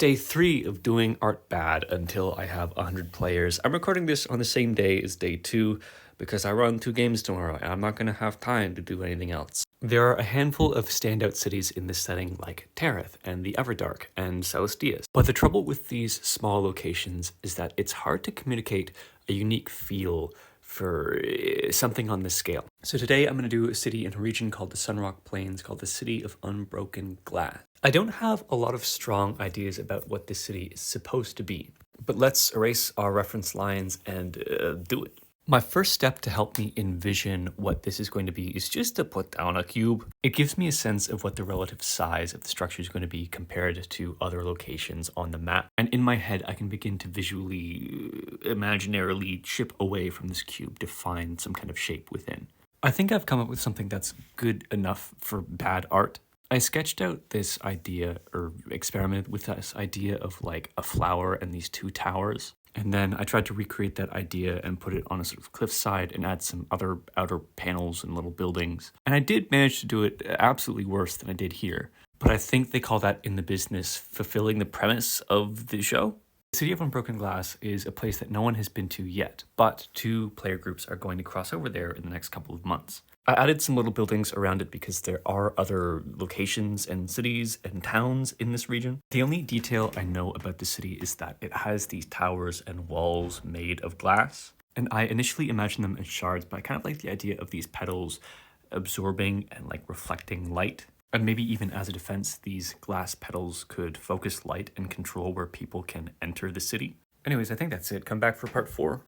Day 3 of doing art bad until I have 100 players. I'm recording this on the same day as day 2 because I run 2 games tomorrow and I'm not going to have time to do anything else. There are a handful of standout cities in this setting like Tareth and the Everdark and South Diaz. But the trouble with these small locations is that it's hard to communicate a unique feel for something on this scale. So today I'm going to do a city in a region called the Sunrock Plains called the City of Unbroken Glass. I don't have a lot of strong ideas about what this city is supposed to be, but let's erase our reference lines and do it. My first step to help me envision what this is going to be is just to put down a cube. It gives me a sense of what the relative size of the structure is going to be compared to other locations on the map. And in my head, I can begin to visually, imaginarily chip away from this cube to find some kind of shape within. I think I've come up with something that's good enough for bad art. I sketched out this idea, or experimented with this idea of like a flower and these 2 towers. And then I tried to recreate that idea and put it on a sort of cliffside and add some other outer panels and little buildings. And I did manage to do it absolutely worse than I did here. But I think they call that in the business fulfilling the premise of the show. The City of Unbroken Glass is a place that no one has been to yet, but 2 player groups are going to cross over there in the next couple of months. I added some little buildings around it because there are other locations and cities and towns in this region. The only detail I know about the city is that it has these towers and walls made of glass. And I initially imagined them as shards, but I kind of like the idea of these petals absorbing and like reflecting light. And maybe even as a defense, these glass petals could focus light and control where people can enter the city. Anyways, I think that's it. Come back for part 4.